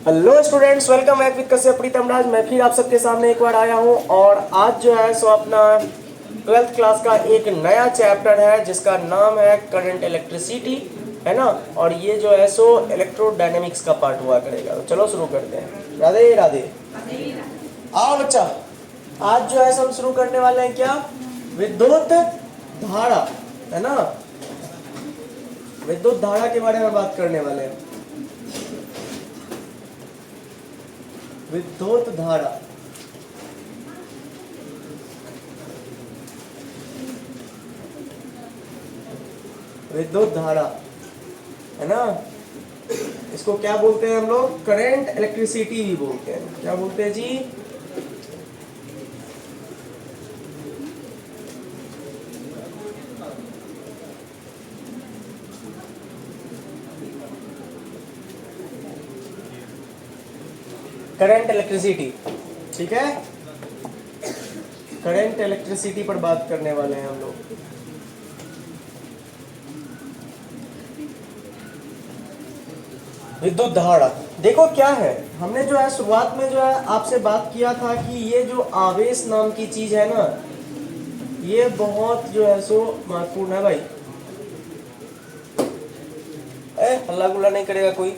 Hello students, welcome back with Kashyap Pritam Raj. मैं फिर आप सबके सामने एक बार आया हूं और आज जो है सो अपना 12th क्लास का एक नया चैप्टर है जिसका नाम है करंट इलेक्ट्रिसिटी, है ना। और ये जो है सो इलेक्ट्रोडायनेमिक्स का पार्ट हुआ करेगा। तो चलो शुरू करते हैं। राधे राधे। आओ बच्चा, आज जो है सो हम शुरू करने वाले हैं क्या, विद्युत धारा, है ना। विद्युत धारा के बारे में बात करने वाले हैं। विद्युत धारा, विद्युत धारा, है ना। इसको क्या बोलते हैं हम लोग? करंट इलेक्ट्रिसिटी भी बोलते हैं। क्या बोलते हैं जी? करंट इलेक्ट्रिसिटी, ठीक है। करंट इलेक्ट्रिसिटी पर बात करने वाले हैं हम लोग। विद्युत धारा, देखो क्या है, हमने जो है शुरुआत में जो है आपसे बात किया था कि ये जो आवेश नाम की चीज है ना, ये बहुत जो है सो महत्वपूर्ण है भाई। हल्ला गुल्ला नहीं करेगा कोई,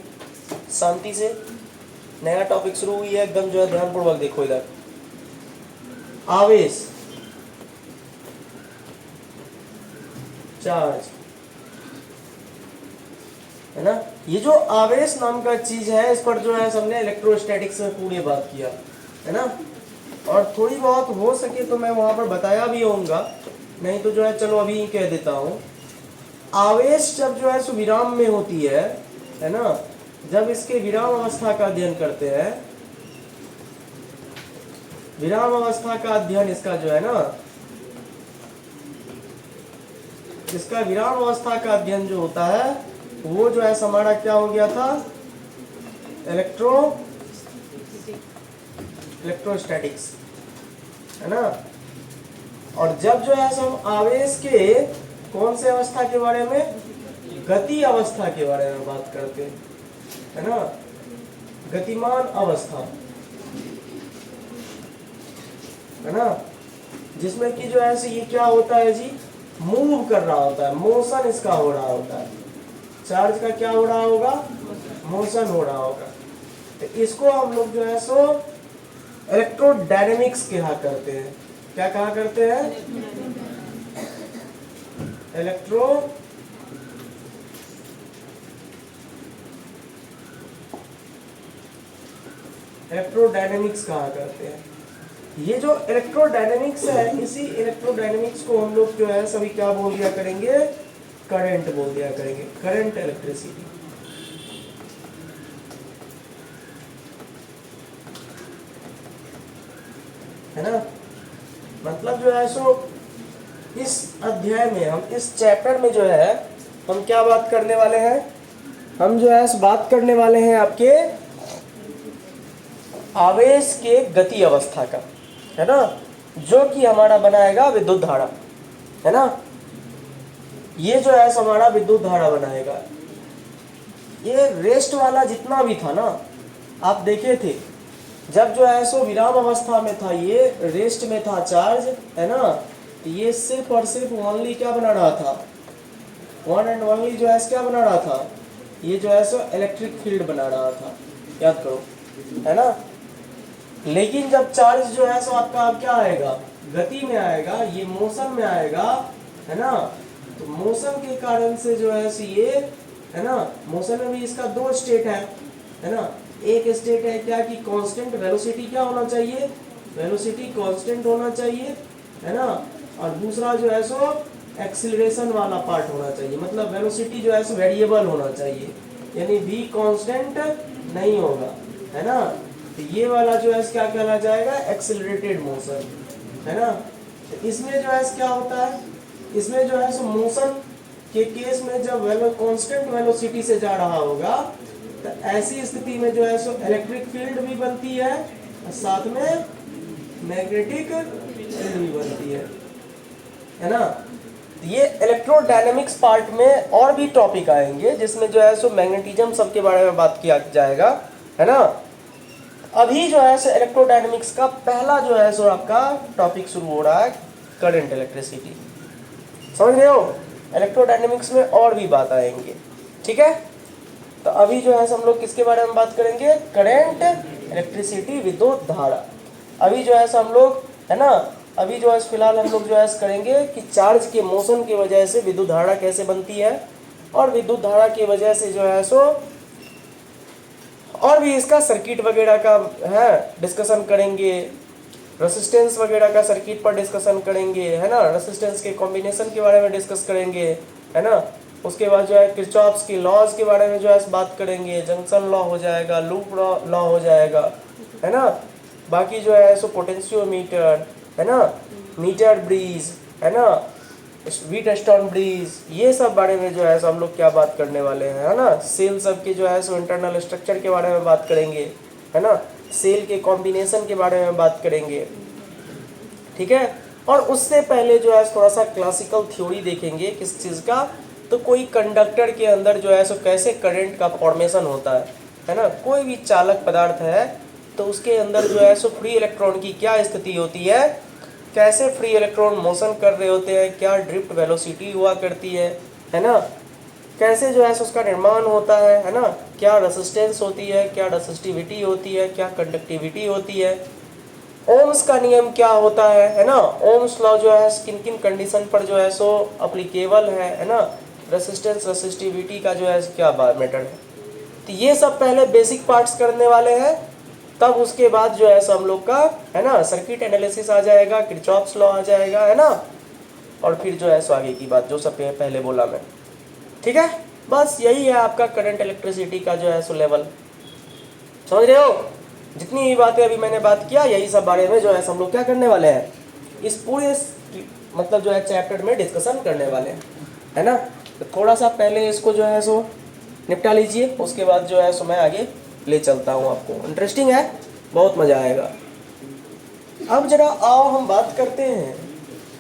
शांति से। नया टॉपिक शुरू हुई है, एकदम जो है ध्यानपूर्वक देखो इधर। आवेश, चार्ज, है ना। ये जो आवेश नाम का चीज है, इस पर जो है हमने इलेक्ट्रोस्टैटिक्स में पूरी बात किया, है ना। और थोड़ी बहुत हो सके तो मैं वहां पर बताया भी होऊंगा, नहीं तो जो है चलो अभी कह देता हूँ। आवेश जब जो है सो विराम में होती है ना, जब इसके विराम अवस्था का अध्ययन करते हैं, विराम अवस्था का अध्ययन इसका जो है ना, इसका विराम अवस्था का अध्ययन जो होता है वो जो है हमारा क्या हो गया था? इलेक्ट्रोस्टैटिक्स, है ना। और जब जो है हम आवेश के कौन से अवस्था के बारे में? गति अवस्था के बारे में बात करते हैं, है ना। गतिमान अवस्था, है ना, जिसमें कि जो है ये क्या होता है जी? मूव कर रहा होता है, मोशन इसका हो रहा होता है। चार्ज का क्या हो रहा होगा? मोशन हो रहा होगा। तो इसको हम लोग जो है सो इलेक्ट्रोडायनेमिक्स कहा करते हैं। क्या कहा करते हैं? इलेक्ट्रोडायनेमिक्स कहा करते हैं। ये जो इलेक्ट्रोडायनेमिक्स है, इसी इलेक्ट्रोडायनेमिक्स को हम लोग जो है सभी क्या बोल दिया करेंगे? करंट बोल दिया करेंगे, करंट इलेक्ट्रिसिटी, है ना। मतलब जो है सो इस अध्याय में, हम इस चैप्टर में जो है हम क्या बात करने वाले हैं? हम जो है बात करने वाले हैं आपके आवेश के गति अवस्था का, है ना, जो कि हमारा बनाएगा विद्युत धारा, है ना। ये जो है हमारा विद्युत धारा बनाएगा। ये रेस्ट वाला जितना भी था ना, आप देखे थे, जब जो है सो विराम अवस्था में था, ये रेस्ट में था चार्ज, है ना। तो ये सिर्फ और सिर्फ ओनली क्या बना रहा था? वन एंड ओनली जो है क्या बना रहा था? ये जो है सो इलेक्ट्रिक फील्ड बना रहा था, याद करो, है ना। लेकिन जब चार्ज जो है सो आपका अब क्या आएगा? गति में आएगा, ये मोशन में आएगा, है ना। तो मोशन के कारण से जो है सो ये, है ना, मोशन में भी इसका दो स्टेट है ना। एक स्टेट है क्या कि कांस्टेंट वेलोसिटी क्या होना चाहिए? वेलोसिटी कांस्टेंट होना चाहिए, है ना। और दूसरा जो है सो एक्सीलरेशन वाला पार्ट होना चाहिए, मतलब वेलोसिटी जो है सो वेरिएबल होना चाहिए, यानी v कांस्टेंट नहीं होगा, है ना। तो ये वाला जो है क्या कहला जाएगा? एक्सीलरेटेड मोशन, है ना। तो इसमें जो है क्या होता है? इसमें जो है सो मोशन के केस में जब कांस्टेंट वेलोसिटी से जा रहा होगा, तो ऐसी स्थिति में जो है सो इलेक्ट्रिक फील्ड भी बनती है और साथ में मैग्नेटिक फील्ड भी बनती है ना। ये इलेक्ट्रोडायनेमिक्स पार्ट में और भी टॉपिक आएंगे, जिसमें जो है सो मैग्नेटिज्म सबके बारे में बात किया जाएगा, है ना। अभी जो है सो इलेक्ट्रोडायनेमिक्स का पहला जो है सो आपका टॉपिक शुरू हो रहा है, करंट इलेक्ट्रिसिटी। समझ रहे हो, इलेक्ट्रोडायनेमिक्स में और भी बात आएंगे, ठीक है। तो अभी जो है हम लोग किसके बारे में बात करेंगे, करंट, इलेक्ट्रिसिटी, विद्युत धारा। अभी जो है हम लोग, है ना, अभी जो है फिलहाल हम लोग जो है करेंगे कि चार्ज के मोशन की वजह से विद्युत धारा कैसे बनती है, और विद्युत धारा की वजह से जो है सो और भी इसका सर्किट वगैरह का है डिस्कशन करेंगे, रेसिस्टेंस वगैरह का सर्किट पर डिस्कशन करेंगे, है ना, रेसिस्टेंस के कॉम्बिनेशन के बारे में डिस्कस करेंगे, है ना। उसके बाद जो है किरचॉफ्स की लॉज के बारे में जो है बात करेंगे, जंक्शन लॉ हो जाएगा, लूप लॉ हो जाएगा, है ना। बाकी जो है सो पोटेंशियोमीटर, है ना, मीटर ब्रिज, है ना, व्हीटस्टोन ब्रिज, ये सब बारे में जो है सो हम लोग क्या बात करने वाले हैं, है ना। सेल सब के जो है सो इंटरनल स्ट्रक्चर के बारे में बात करेंगे, है ना, सेल के कॉम्बिनेशन के बारे में बात करेंगे, ठीक है। और उससे पहले जो है थोड़ा सा क्लासिकल थ्योरी देखेंगे किस चीज़ का, तो कोई कंडक्टर के अंदर जो है सो कैसे करंट का फॉर्मेशन होता है ना। कोई भी चालक पदार्थ है तो उसके अंदर जो है सो फ्री इलेक्ट्रॉन की क्या स्थिति होती है, कैसे फ्री इलेक्ट्रॉन मोशन कर रहे होते हैं, क्या ड्रिफ्ट वेलोसिटी हुआ करती है ना, कैसे जो है उसका निर्माण होता है ना, क्या रेसिस्टेंस होती है, क्या रेसिस्टिविटी होती है, क्या कंडक्टिविटी होती है, ओम्स का नियम क्या होता है ना, ओम्स लॉ जो है किन किन कंडीशन पर जो है सो अप्लीकेबल है ना, रेसिस्टेंस रेसिस्टिविटी का जो है क्या मैटर है। तो ये सब पहले बेसिक पार्ट्स करने वाले हैं, तब उसके बाद जो है सो हम लोग का, है ना, सर्किट एनालिसिस आ जाएगा, किरचॉफ्स लॉ आ जाएगा, है ना, और फिर जो है सो आगे की बात जो सब पहले बोला मैं, ठीक है। बस यही है आपका करंट इलेक्ट्रिसिटी का जो है सो लेवल, समझ रहे हो। जितनी भी बातें अभी मैंने बात किया, यही सब बारे में जो है हम लोग क्या करने वाले हैं, इस पूरे मतलब जो है चैप्टर में डिस्कशन करने वाले हैं, है ना। तो थोड़ा सा पहले इसको जो है सो निपटा लीजिए, उसके बाद जो है सो मैं आगे ले चलता हूँ आपको। इंटरेस्टिंग है, बहुत मज़ा आएगा। अब जरा आओ हम बात करते हैं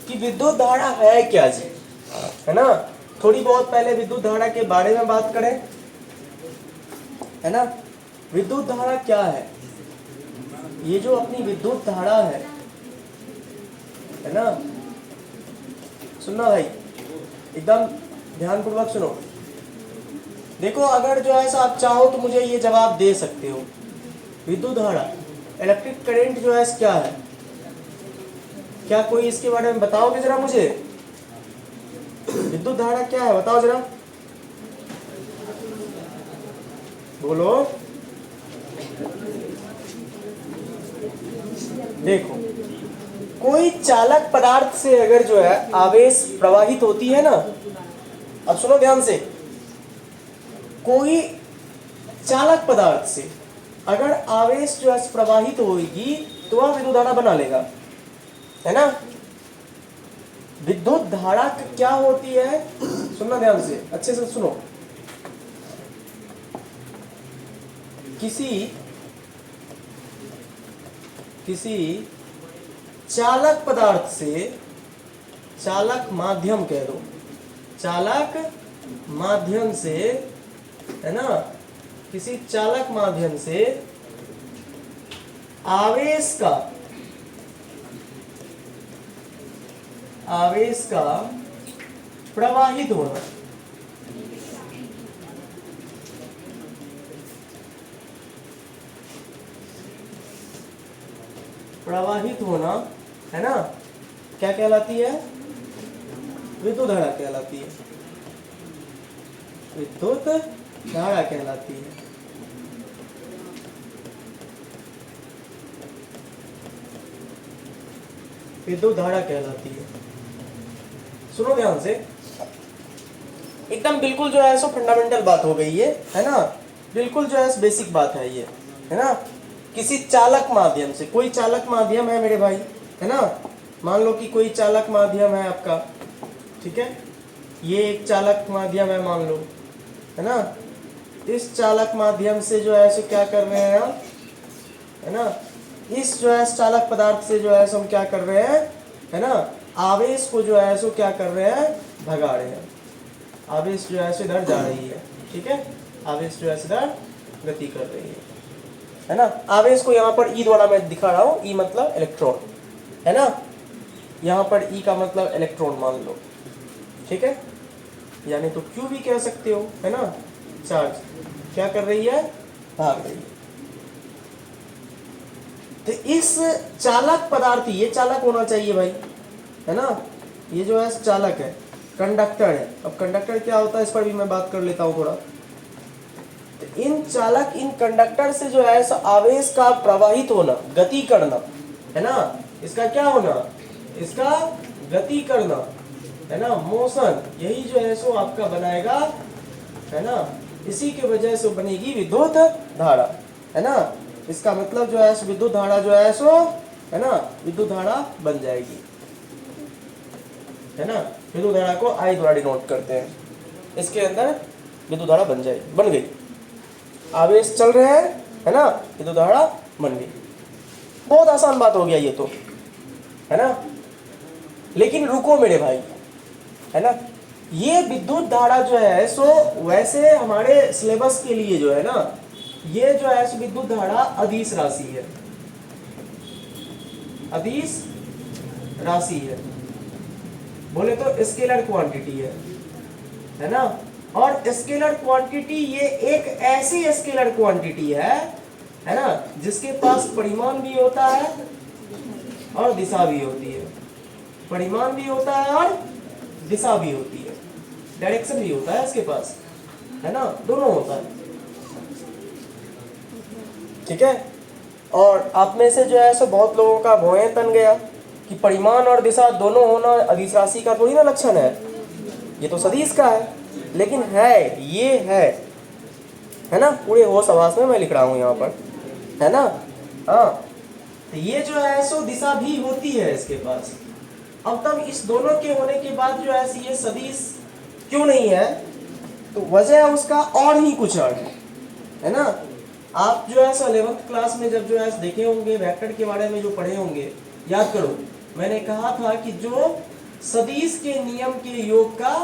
कि विद्युत धारा है क्या जी, है ना। थोड़ी बहुत पहले विद्युत धारा के बारे में बात करें, है ना। विद्युत धारा क्या है, ये जो अपनी विद्युत धारा है ना, सुनना भाई, एकदम ध्यानपूर्वक सुनो। देखो, अगर जो है आप चाहो तो मुझे ये जवाब दे सकते हो, विद्युत धारा, इलेक्ट्रिक करंट जो है क्या है, क्या कोई इसके बारे में बताओगे जरा मुझे, विद्युत धारा क्या है, बताओ जरा, बोलो। देखो, कोई चालक पदार्थ से अगर जो है आवेश प्रवाहित होती है ना, अब सुनो ध्यान से, कोई चालक पदार्थ से अगर आवेश जो है प्रवाहित होगी तो वह विद्युत धारा बना लेगा, है ना। विद्युत धारा क्या होती है, सुनना ध्यान से, अच्छे से सुनो। किसी चालक पदार्थ से, चालक माध्यम कह दो, चालक माध्यम से, है ना, किसी चालक माध्यम से आवेश का प्रवाहित होना, प्रवाहित होना, है ना, क्या कहलाती है, विद्युत धारा कहलाती है, विद्युत धारा कहलाती है। विद्युत धारा कहलाती है। सुनो ध्यान से, एकदम बिल्कुल जो है सो फंडामेंटल बात हो गई है ना, बिल्कुल जो है बेसिक बात है ये, है ना। किसी चालक माध्यम से, कोई चालक माध्यम है मेरे भाई, है ना, मान लो कि कोई चालक माध्यम है आपका, ठीक है, ये एक चालक माध्यम है मान लो, है ना। इस चालक माध्यम से जो है सो क्या कर रहे हैं हम, है ना, इस जो है चालक पदार्थ से जो है सो हम क्या कर रहे हैं, है ना, आवेश को जो है सो क्या कर रहे हैं, भगा रहे हैं। आवेश जो है सो इधर जा रही है, ठीक है, आवेश जो है इधर गति कर रही है, है ना। आवेश को यहाँ पर ई द्वारा मैं दिखा रहा हूँ, ई मतलब इलेक्ट्रॉन, है ना। यहाँ पर ई का मतलब इलेक्ट्रॉन मान लो, ठीक है, यानी तो क्यू भी कह सकते हो, है ना। चार्ज क्या कर रही है, भाग रही है। तो इस चालक पदार्थ, ये चालक होना चाहिए भाई, है ना। ये जो है चालक है, कंडक्टर है। अब कंडक्टर क्या होता है इस पर भी मैं बात कर लेता हूँ थोड़ा। तो इन चालक, इन कंडक्टर से जो है आवेश का प्रवाहित होना, गति करना, है ना। इसका क्या होना, इसका गति करना, है ना, मोशन, यही जो है सो आपका बनाएगा, है ना। इसी के वजह से बनेगी विद्युत धारा, है ना। इसका मतलब जो है विद्युत धारा जो है सो, है ना, विद्युत धारा बन जाएगी, है ना। विद्युत धारा को आई द्वारा डिनोट करते हैं, इसके अंदर विद्युत धारा बन जाएगी, बन गई। आवेश चल रहे हैं, है ना, विद्युत धारा बन गई। बहुत आसान बात हो गया ये तो, है ना। लेकिन रुको मेरे भाई, है ना, ये विद्युत धारा जो है सो वैसे हमारे सिलेबस के लिए जो है ना, ये जो है विद्युत धारा अदिश राशि है, अदिश राशि है, बोले तो स्केलर क्वांटिटी है ना। और स्केलर क्वांटिटी ये एक ऐसी स्केलर क्वांटिटी है ना, जिसके पास परिमाण भी होता है और दिशा भी होती है। परिमाण भी होता है और दिशा भी होती है, डायरेक्शन भी होता है इसके पास, है ना, दोनों होता है, ठीक है। और आप में से जो है सो बहुत लोगों का भौहें तन गया कि परिमाण और दिशा दोनों होना अदिश राशि का थोड़ी ना लक्षण है, ये तो सदिश का है। लेकिन है, ये है ना, पूरे होश आवास में मैं लिख रहा हूँ यहाँ पर, है ना। हाँ, तो ये जो है सो दिशा भी होती है इसके पास। अब तब इस दोनों के होने के बाद जो है ये सदिश क्यों नहीं है, तो वजह उसका और ही कुछ और है ना। आप जो है 11th क्लास में जब जो है देखे होंगे वेक्टर के बारे में जो पढ़े होंगे, याद करो मैंने कहा था कि जो सदिश के नियम के योग का,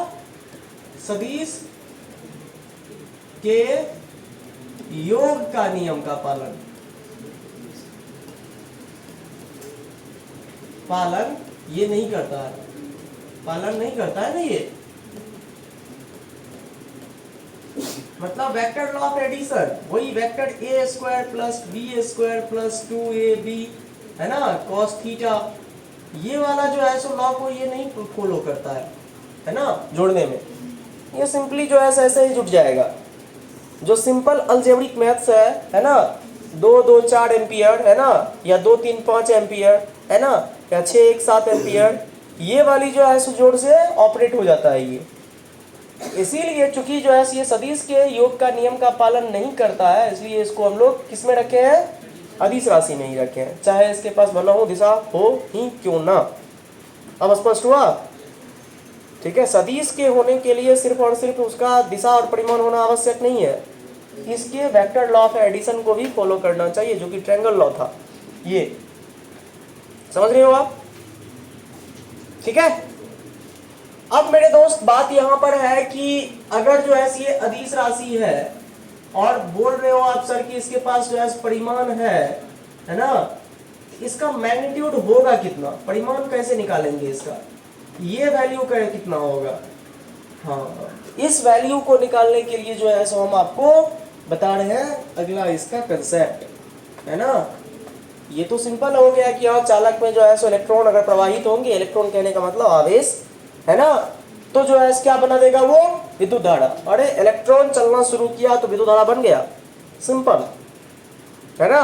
सदिश के योग का नियम का पालन ये नहीं करता है, पालन नहीं करता है ना ये। मतलब वेक्टर लॉ ऑफ एडिशन, वही vector a square plus b square plus 2ab, है ना, cos थीटा, ये वाला जो है सो लॉ को ये नहीं फॉलो करता है ना, जोड़ने में। ये सिंपली जो है ऐसे ही जुड़ जाएगा। जो सिंपल अलजेब्रिक मैथ्स है ना, 2 2 4 एम्पियर, है ना, या 2 3 5 एम्पियर, है ना, या 6 1 7 एम्पियर, ये वाली जो है सो जोड़ से ऑपरेट हो जाता है ये। इसीलिए चूंकि जो है ये सदिश के योग का नियम का पालन नहीं करता है, इसलिए इसको हम लोग किस में रखे हैं, अदिश राशि में ही रखे हैं, चाहे इसके पास भला हो दिशा हो ही क्यों ना। अब स्पष्ट हुआ, ठीक है। सदिश के होने के लिए सिर्फ और सिर्फ उसका दिशा और परिमाण होना आवश्यक नहीं है, इसके वेक्टर लॉ ऑफ एडिशन को भी फॉलो करना चाहिए, जो कि ट्रायंगल लॉ था। ये समझ रहे हो आप, ठीक है। अब मेरे दोस्त बात यहां पर है कि अगर जो है ये अदिश राशि है और बोल रहे हो आप सर कि इसके पास जो है परिमाण है ना, इसका मैग्नीट्यूड होगा कितना, परिमाण कैसे निकालेंगे इसका, ये वैल्यू का कितना होगा। हाँ, इस वैल्यू को निकालने के लिए जो है सो हम आपको बता रहे हैं अगला इसका कंसेप्ट, है ना। ये तो सिंपल हो गया कि यहाँ चालक में जो है सो इलेक्ट्रॉन अगर प्रवाहित होंगे, इलेक्ट्रॉन कहने का मतलब आवेश, है ना, तो जो है क्या बना देगा वो विद्युत धारा। अरे इलेक्ट्रॉन चलना शुरू किया तो विद्युत धारा बन गया, सिंपल, है ना।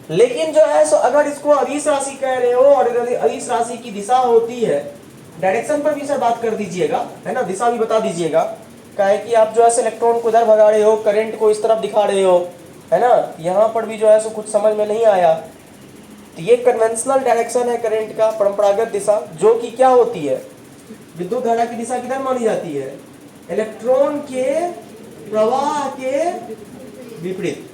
लेकिन जो है सो अगर इसको अदिश राशि कह रहे हो और अदिश राशि की दिशा होती है, डायरेक्शन पर भी सर बात कर दीजिएगा, है ना, दिशा भी बता दीजिएगा, काहे कि आप जो है इलेक्ट्रॉन को इधर भगा रहे हो, करंट को इस तरफ दिखा रहे हो, है ना, यहाँ पर भी जो है सो कुछ समझ में नहीं आया। तो ये कन्वेंशनल डायरेक्शन है करंट का, परंपरागत दिशा, जो कि क्या होती है, विद्युत धारा की दिशा किधर मानी जाती है, इलेक्ट्रॉन के प्रवाह के विपरीत,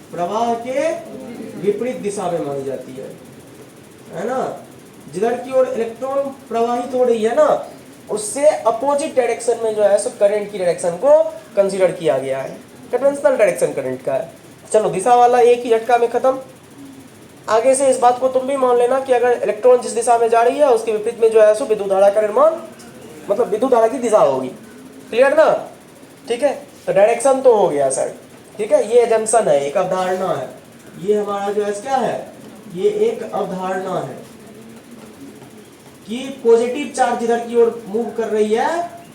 प्रवाह के विपरीत दिशा में मानी जाती है ना। जिधर की ओर इलेक्ट्रॉन प्रवाहित हो रही है ना, उससे अपोजिट डायरेक्शन में जो है सो करंट की डायरेक्शन को कंसीडर किया गया है, कन्वेंशनल डायरेक्शन करंट का है। चलो दिशा वाला एक ही झटका में खत्म। आगे से इस बात को तुम भी मान लेना कि अगर इलेक्ट्रॉन जिस दिशा में जा रही है उसके विपरीत में जो है सो विद्युत धारा का निर्माण, मतलब विद्युत धारा की दिशा होगी। क्लियर ना? ठीक है, तो डायरेक्शन तो हो गया सर। ठीक है, ये एजम्पशन है, एक अवधारणा है, ये हमारा जो है क्या है, ये एक अवधारणा है कि पॉजिटिव चार्ज इधर की ओर मूव कर रही है,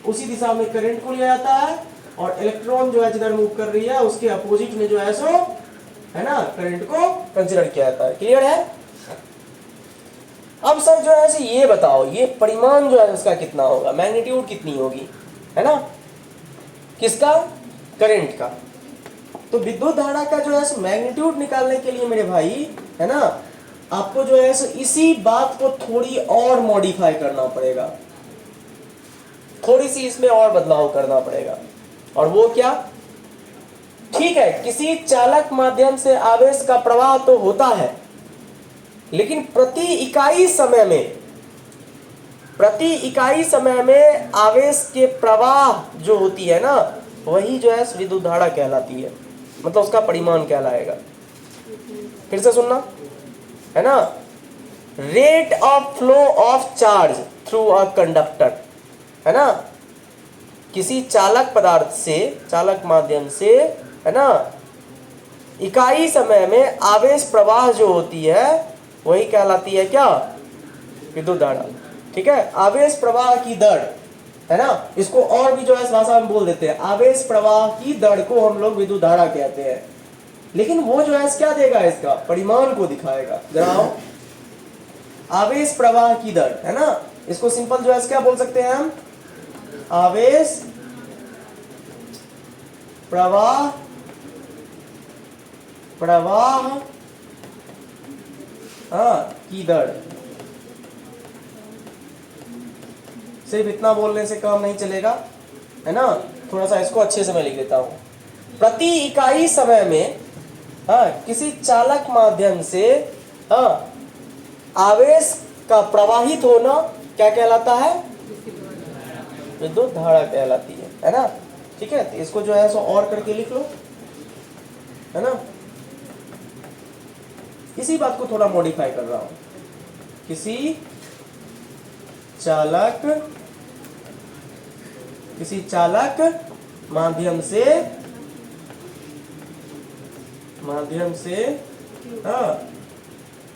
उसी दिशा में करंट को लिया जाता है, और इलेक्ट्रॉन जो है जिधर मूव कर रही है उसके अपोजिट में जो है सो है ना करंट को कंसीडर किया जाता है। क्लियर है? अब सर जो है ये बताओ, ये परिमाण जो है इसका कितना होगा, मैग्नीट्यूड कितनी होगी, है ना, किसका, करंट का। तो विद्युत धारा का जो है मैग्नीट्यूड निकालने के लिए मेरे भाई, है ना, आपको जो है इसी बात को थोड़ी और मॉडिफाई करना पड़ेगा, थोड़ी सी इसमें और बदलाव करना पड़ेगा। और वो क्या? ठीक है, किसी चालक माध्यम से आवेश का प्रवाह तो होता है, लेकिन प्रति इकाई समय में आवेश के प्रवाह जो होती है ना, वही जो है विद्युत धारा कहलाती है, मतलब उसका परिमाण कहलाएगा। फिर से सुनना, है ना, rate of flow of charge through a conductor, है ना, किसी चालक पदार्थ से, चालक माध्यम से, है ना, इकाई समय में आवेश प्रवाह जो होती है वही कहलाती है क्या, विद्युत धारा। ठीक है, आवेश प्रवाह की दर, है ना, इसको और भी जो है इस भाषा में बोल देते हैं, आवेश प्रवाह की दर को हम लोग विद्युत धारा कहते हैं। लेकिन वो जो है क्या देगा, इसका परिमाण को दिखाएगा। जरा आवेश प्रवाह की दर, है ना, इसको सिंपल जो है क्या बोल सकते हैं हम, आवेश प्रवाह की दर। सिर्फ इतना बोलने से काम नहीं चलेगा, है ना, थोड़ा सा इसको अच्छे से मैं लिख देता हूं। प्रति इकाई समय में किसी चालक माध्यम से आवेश का प्रवाहित होना क्या कहलाता है, विद्युत धारा कहलाती है ना। ठीक है, तो इसको जो है सो और करके लिख लो, है ना। इसी बात को थोड़ा मॉडिफाई कर रहा हूं, किसी चालक माध्यम से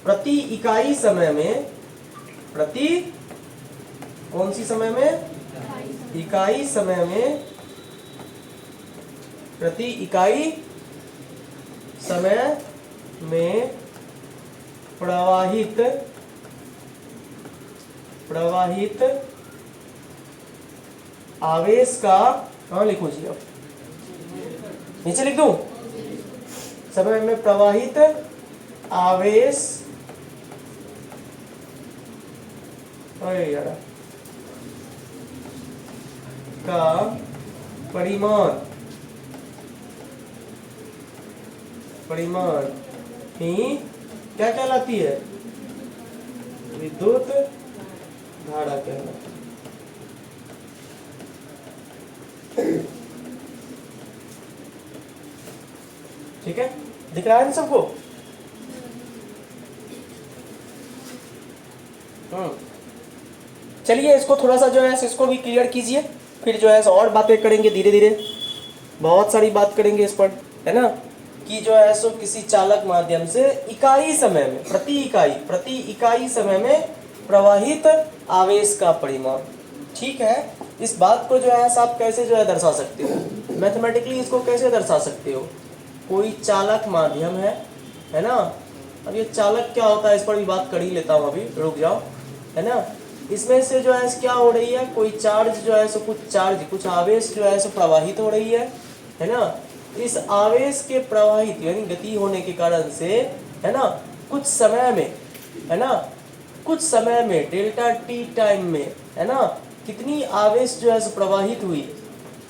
प्रति इकाई समय में, कौन सी समय में, इकाई समय में, प्रति इकाई समय में प्रवाहित आवेश का, कहाँ लिखूं जी, अब नीचे लिख दूं, समय में प्रवाहित आवेश, अरे यार, का परिमाण ही क्या कहलाती है, विद्युत धारा कहलाती है। ठीक है, दिख रहा है ना सबको? चलिए इसको थोड़ा सा जो है इसको भी क्लियर कीजिए, फिर जो है और बातें करेंगे धीरे धीरे, बहुत सारी बात करेंगे इस पर, है ना, कि जो है सो किसी चालक माध्यम से इकाई समय में, प्रति इकाई समय में प्रवाहित आवेश का परिमाण। ठीक है, इस बात को जो है आप कैसे जो है दर्शा सकते हो, मैथमेटिकली इसको कैसे दर्शा सकते हो। कोई चालक माध्यम है ना, अब ये चालक क्या होता है इस पर भी बात कर ही लेता हूँ, अभी रुक जाओ, है ना। इसमें से जो है क्या हो रही है, कोई चार्ज जो है सो कुछ आवेश जो है सो प्रवाहित हो रही है ना। इस आवेश के प्रवाहित यानी गति होने के कारण से, है ना, कुछ समय में डेल्टा टी टाइम में, है ना, कितनी आवेश जो है सो प्रवाहित हुई,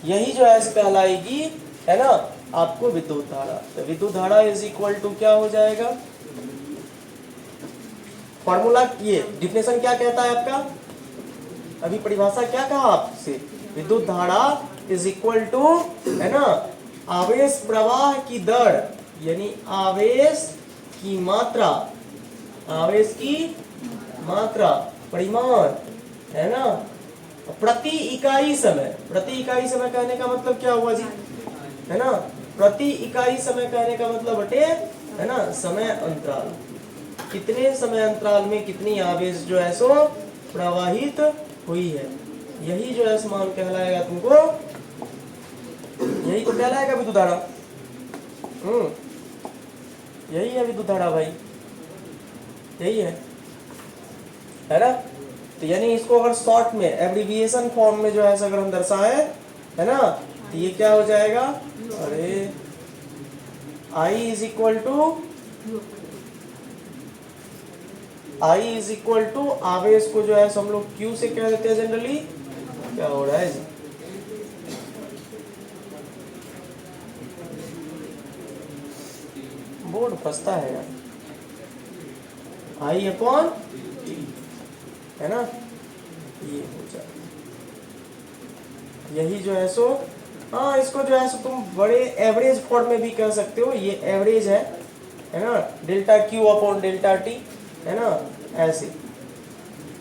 यही जो है कहलाएगी, है ना, आपको विद्युत धारा। तो विद्युत धारा इज इक्वल टू क्या हो जाएगा, फॉर्मूला, ये डिफिनेशन क्या कहता है आपका, अभी परिभाषा क्या कहा आपसे, विद्युत धारा इज इक्वल टू, है ना, आवेश प्रवाह की दर, यानी आवेश की मात्रा, आवेश की मात्रा, परिमाण, है ना, प्रति इकाई समय। प्रति इकाई समय कहने का मतलब क्या हुआ जी, है ना, प्रति इकाई समय कहने का मतलब बटे, है ना, समय अंतराल, कितने समय अंतराल में कितनी आवेश जो है सो प्रवाहित हुई है, यही जो है मान कहलाएगा तुमको, यही तो कहलाएगा विद्युत धारा। यही है विद्युत धारा भाई, यही है ना। तो यानी इसको अगर शॉर्ट में एब्रिविएशन फॉर्म में जो है अगर हम दर्शाए, है ना, तो ये क्या हो जाएगा, अरे I इज इक्वल टू आवेश को जो है हम लोग Q से कह देते हैं जनरली। क्या हो रहा है जी, बोर्ड फंसता है यार, I अपॉन T, है ना, ये हो जाए, यही जो है सो, हाँ इसको जो है सो तुम बड़े एवरेज फॉर्म में भी कह सकते हो, ये एवरेज है ना, delta Q upon delta T, है ना, ऐसे।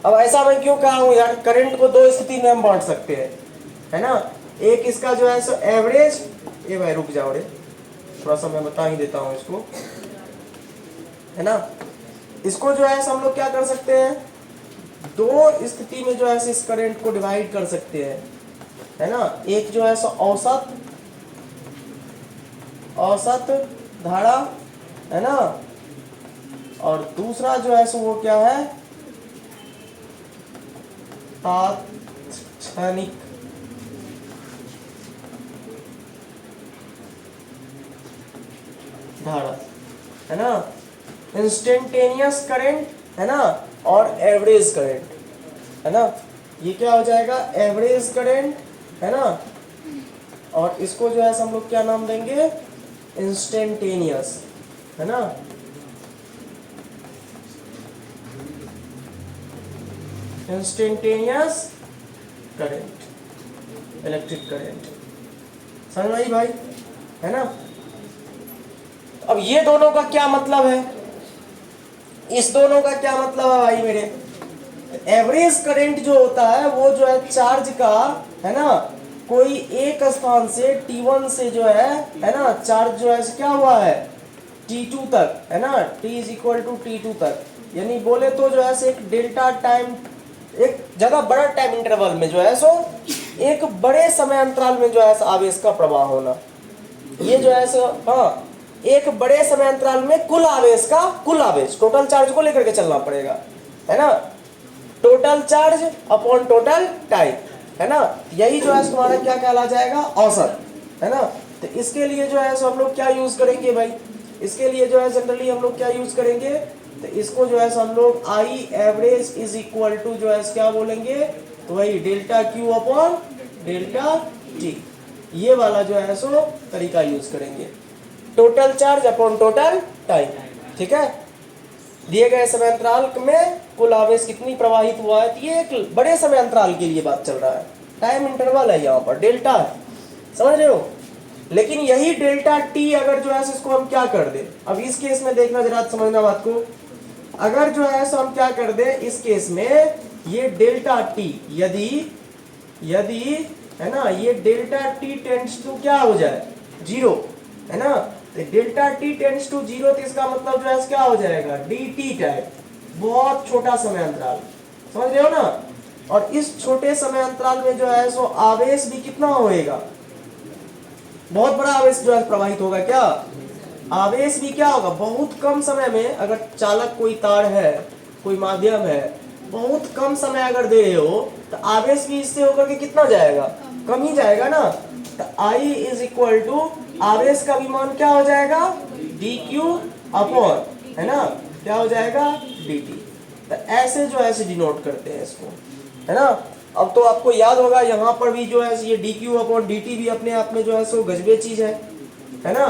अब ऐसा मैं क्यों कहा हूँ यार, करंट को दो स्थिति में हम बांट सकते हैं, है ना, एक इसका जो है सो एवरेज, ये भाई रुक जाओ रे, थोड़ा सा मैं बता ही देता हूँ इसको, है ना, इसको जो है हम लोग क्या कर सकते हैं, दो स्थिति में जो है इस करंट को डिवाइड कर सकते हैं, है ना, एक जो है सो औसत धारा, है ना, और दूसरा जो है सो वो क्या है, तात्क्षणिक धारा, है ना, इंस्टेंटेनियस करंट, है ना, और एवरेज करंट, है ना, ये क्या हो जाएगा, एवरेज करंट, है ना, और इसको जो है हम लोग क्या नाम देंगे, इंस्टेंटेनियस, है ना, इंस्टेंटेनियस करंट, इलेक्ट्रिक करंट, समझ में आई भाई, है ना। अब ये दोनों का क्या मतलब है, इस दोनों का क्या मतलब है भाई मेरे, एवरेज करंट जो होता है वो जो है चार्ज का, है ना, कोई एक स्थान से T1 से जो है ना, चार्ज जो है क्या हुआ है T2 तक, है ना, T is equal to T2 तक, यानी बोले तो जो है एक डेल्टा टाइम, एक ज्यादा बड़ा टाइम इंटरवल में जो है सो एक बड़े समय अंतराल में जो है आवेश का प्रवाह होना, ये जो है सो, हाँ, एक बड़े समय अंतराल में कुल आवेश टोटल चार्ज को लेकर के चलना पड़ेगा, है ना, total charge upon total time, है ना, यही जो है तुम्हारा क्या कहला जाएगा, औसत, है ना। तो इसके लिए जो है सो हम लोग क्या यूज करेंगे भाई, इसके लिए जो है जनरली हम लोग क्या यूज करेंगे, तो इसको जो है हम लोग I average is equal to जो है क्या बोलेंगे, तो वही delta Q upon delta T, ये वाला जो है सो तरीका यूज करेंगे, total charge upon total time, ठीक है, दिए गए समय अंतराल में कुल आवेश कितनी प्रवाहित हुआ है, ये एक बड़े समय अंतराल के लिए बात चल रहा है, टाइम इंटरवल है यहाँ पर, डेल्टा है, समझ रहे हो। लेकिन यही डेल्टा T अगर जो है इसको हम क्या कर दे, अब इस केस में देखना जरा समझना बात को, अगर जो है सो हम क्या कर दे इस केस में, ये डेल्टा T यदि है ना, ये डेल्टा T टेंड्स टू क्या हो जाए, जीरो, है ना, तो delta T tends to zero, तो इसका मतलब जो है क्या हो जाएगा, dt टाइम, बहुत छोटा समय अंतराल, समझ रहे हो ना। और इस छोटे समय अंतराल में जो है सो आवेश भी कितना होएगा, बहुत बड़ा आवेश जो है प्रवाहित होगा, क्या आवेश भी क्या होगा, बहुत कम समय में, अगर चालक कोई तार है, कोई माध्यम है, बहुत कम समय अगर दे रहे हो, तो आवेश भी इससे होकर के कितना जाएगा, कम ही जाएगा ना। तो I इज इक्वल टू आवेश का भी मान क्या हो जाएगा, dq अपॉन, है ना, क्या हो जाएगा dt, तो ऐसे जो है डिनोट करते हैं इसको, है ना। अब तो आपको याद होगा यहाँ पर भी जो है ये dq अपॉन dt भी अपने आप में जो है सो गजबे चीज है ना।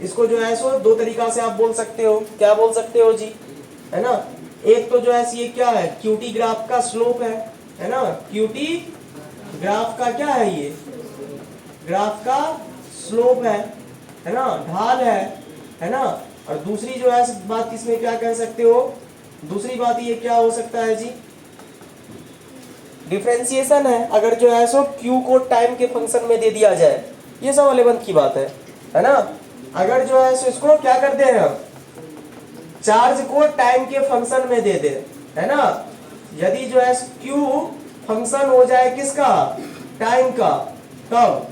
इसको जो है सो दो तरीका से आप बोल सकते हो, क्या बोल सकते हो जी, है ना, एक तो जो है ये क्या है, QT ग्राफ का स्लोप है ना, QT ग्राफ का क्या है ये ग्राफ का स्लोप है ना, ढाल है ना। और दूसरी जो है बात इसमें क्या कह सकते हो, दूसरी बात ये क्या हो सकता है जी, डिफरेंशिएशन है। अगर जो है सो क्यू को टाइम के फंक्शन में दे दिया जाए, ये सब अलेवंथ की बात है ना। अगर जो है सो इसको क्या करते हैं हम, चार्ज को टाइम के फंक्शन में दे दे, है ना। यदि जो है क्यू फंक्शन हो जाए किसका, टाइम का, तब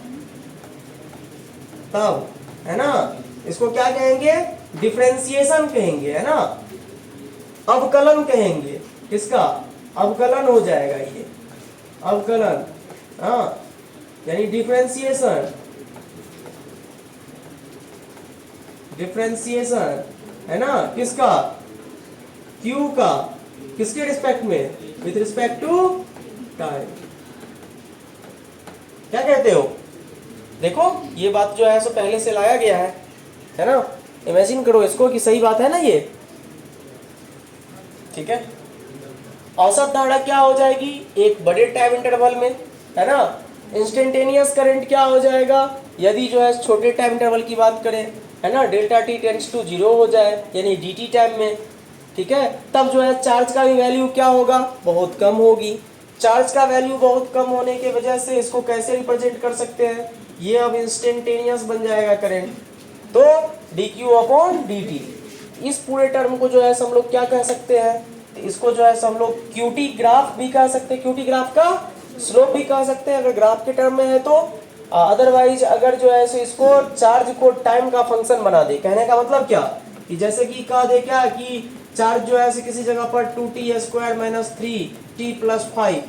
तब है ना, इसको क्या कहेंगे, डिफरेंशिएशन कहेंगे, है ना, अवकलन कहेंगे। किसका, अवकलन हो जाएगा ये, अवकलन, हाँ, यानी डिफरेंशिएशन, डिफरेंशिएशन है ना, किसका, क्यू का, किसके रिस्पेक्ट में, विथ रिस्पेक्ट टू टाइम। क्या कहते हो, देखो ये बात जो है सो पहले से लाया गया है ना। इमेजिन करो इसको कि सही बात है ना ये, ठीक है। औसत धारा क्या हो जाएगी, एक बड़े टाइम इंटरवल में, है ना। इंस्टेंटेनियस करंट क्या हो जाएगा, यदि जो है छोटे टाइम इंटरवल की बात करें, है ना, डेल्टा टी टेंड्स टू 0 हो जाए, यानी dt टाइम में, ठीक है, तब जो है चार्ज का भी वैल्यू क्या होगा, बहुत कम होगी। चार्ज का वैल्यू बहुत कम होने की वजह से इसको कैसे रिप्रेजेंट कर सकते हैं, ये अब इंस्टेंटेनियस बन जाएगा करंट, तो dq अपॉन dt। इस पूरे टर्म को जो है हम लोग क्या कह सकते हैं, तो इसको जो है हम लोग क्यूटी ग्राफ भी कह सकते हैं, क्यूटी ग्राफ का स्लोप भी कह सकते हैं अगर ग्राफ के टर्म में है तो। अदरवाइज अगर जो है इसको चार्ज को टाइम का फंक्शन बना दे, कहने का मतलब क्या, कि जैसे कि कह दे क्या कि चार्ज जो है किसी जगह पर 2t² माइनस 3t प्लस 5,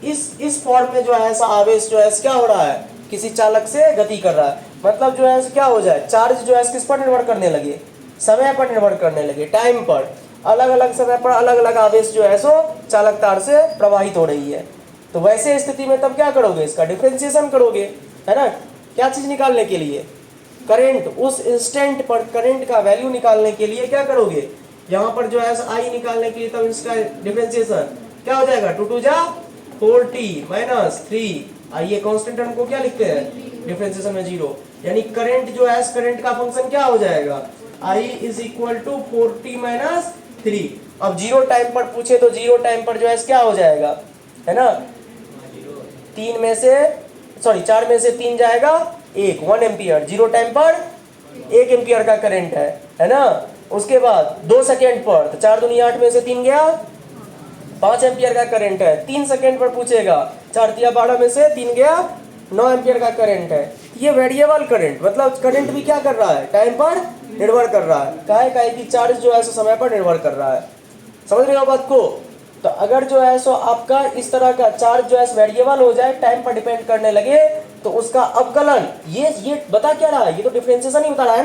इस फॉर्म में जो है ऐसा आवेश जो है क्या हो रहा है, किसी चालक से गति कर रहा है, मतलब जो है क्या हो जाए, चार्ज जो है किस पर निर्भर करने लगे, समय पर निर्भर करने लगे, टाइम पर, अलग अलग समय पर अलग अलग आवेश जो है सो चालक तार से प्रवाहित हो रही है। तो वैसे स्थिति में तब क्या करोगे, इसका डिफरेंशिएशन करोगे, है ना। क्या चीज निकालने के लिए, करंट, उस इंस्टेंट पर करंट का वैल्यू निकालने के लिए क्या करोगे, यहाँ पर जो है आई निकालने के लिए, तब इसका डिफरेंशिएशन क्या हो जाएगा, 2 2 जा 4t माइनस 3, आइए कांस्टेंट टर्म को क्या लिखते हैं, डिफरेंशिएशन में 0, यानी करंट जो है करंट का फंक्शन क्या हो जाएगा, i is equal to 4t minus 3। अब 0 टाइम पर पूछे तो 0 टाइम पर जो है क्या हो जाएगा, है ना, 4 में से 3 जाएगा 1 एम्पियर, 0 टाइम पर 1 एम्पियर का करंट है ना। उसके बाद 2 सेकेंड पर, तो 4 दूनी 8 में से 3 गया, 5 एम्पियर का करंट है। 3 सेकेंड पर पूछेगा, 4 तिया 12 में से 3 गया, 9 एम्पियर का करंट है। ये वेरिएबल करंट, मतलब करंट भी क्या कर रहा है, टाइम पर निर्भर कर रहा है, काहे कि चार्ज जो है सो समय पर निर्भर कर रहा है। समझ रहे हो बात को। तो अगर जो है सो आपका इस तरह का चार्ज जो है वेरिएबल हो जाए, टाइम पर डिपेंड करने लगे, तो उसका अवकलन, ये बता क्या रहा है, ये तो डिफरेंशिएशन ही बता रहा है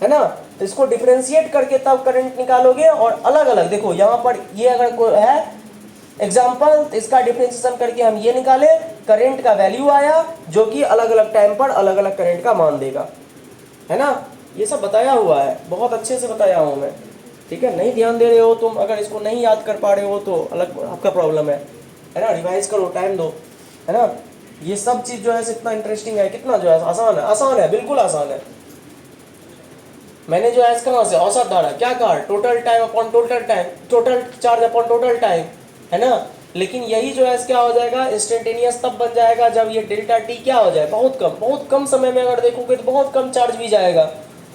ना। तो इसको डिफरेंशिएट करके तब करंट निकालोगे, और अलग अलग देखो यहाँ पर ये अगर कोई है एग्जाम्पल, तो इसका डिफरेंशिएशन करके हम ये निकाले, करंट का वैल्यू आया जो कि अलग अलग टाइम पर अलग अलग करंट का मान देगा, है ना। ये सब बताया हुआ है, बहुत अच्छे से बताया हूँ मैं, ठीक है। नहीं ध्यान दे रहे हो तुम, अगर इसको नहीं याद कर पा रहे हो तो अलग आपका प्रॉब्लम है ना। रिवाइज करो, टाइम दो, है ना। ये सब चीज जो है इतना इंटरेस्टिंग है, कितना जो है आसान है, बिल्कुल आसान है। मैंने जो है कहाँ से औसत धारा क्या कहा, total time upon total time, total charge upon total time, है ना। लेकिन यही जो है क्या हो जाएगा, इंस्टेंटेनियस तब बन जाएगा जब ये डेल्टा टी क्या हो जाए, बहुत कम समय में अगर देखोगे तो बहुत कम चार्ज भी जाएगा।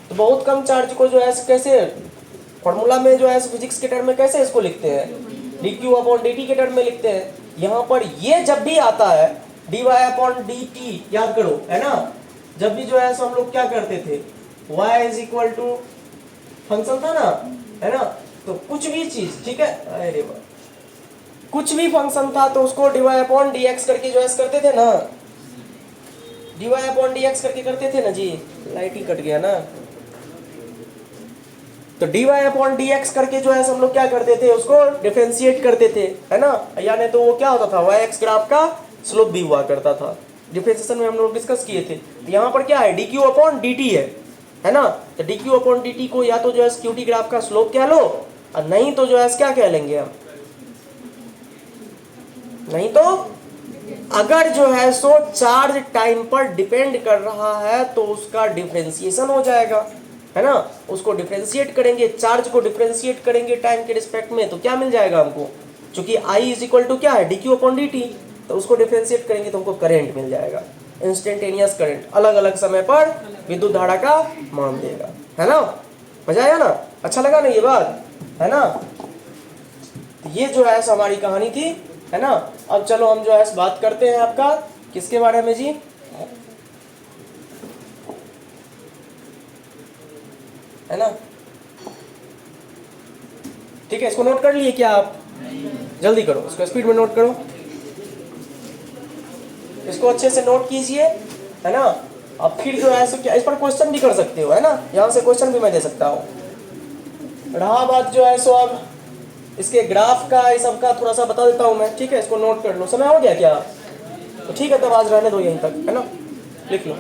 तो बहुत कम चार्ज को जो है कैसे फॉर्मूला में जो है फिजिक्स के टर्म में कैसे इसको लिखते हैं, dq अपॉन dt के टर्म में लिखते हैं। यहाँ पर ये जब भी आता है dy अपॉन dt, याद करो, है ना। जब भी जो है हम लोग क्या करते थे, y is equal to function था ना, है ना। तो कुछ भी चीज, ठीक है, अरे कुछ भी फंक्शन था तो उसको dy अपॉन dx करके जो है करते थे ना, dy अपॉन dx करके करते थे ना जी। लाइट ही कट गया ना। तो dy अपॉन dx करके जो है हम लोग क्या करते थे, उसको डिफरेंशिएट करते थे, है ना। यानी तो वो क्या होता था, y-x ग्राफ का स्लोप भी हुआ करता था। डिफरेंशिएशन में हम लोग डिस्कस किए थे। तो यहाँ पर क्या है, dq अपॉन dt है ना। तो dq अपॉन dt को या तो जो है क्यूटी ग्राफ का स्लोप कह लो, और नहीं तो जो है क्या कह लेंगे हम, नहीं तो अगर जो है सो चार्ज टाइम पर डिपेंड कर रहा है तो उसका डिफरेंशिएशन हो जाएगा, है ना। उसको डिफरेंशिएट करेंगे, चार्ज को डिफरेंशिएट करेंगे टाइम के रिस्पेक्ट में, तो क्या मिल जाएगा हमको, चूंकि I इज इक्वल टू क्या है, dq अपॉन dt, तो उसको डिफरेंशिएट करेंगे तो हमको करंट मिल जाएगा, इंस्टेंटेनियस करंट, अलग अलग समय पर विद्युत धारा का मान देगा, है ना। मजा आया ना, अच्छा लगा ना ये बात, है ना। ये जो है हमारी कहानी थी, है ना। अब चलो हम जो है बात करते हैं आपका किसके बारे में जी, है ना। ठीक है, इसको नोट कर लिए क्या आप, जल्दी करो, इसको स्पीड में नोट करो, इसको अच्छे से नोट कीजिए, है ना। अब फिर जो है सो क्या इस पर क्वेश्चन भी कर सकते हो, है ना, यहाँ से क्वेश्चन भी मैं दे सकता हूँ। रहा बात जो है सो अब इसके ग्राफ का, इस सब का थोड़ा सा बता देता हूँ मैं, ठीक है। इसको नोट कर लो, समय हो गया क्या, तो ठीक है तब आज रहने दो यहीं तक, है ना, लिख लो।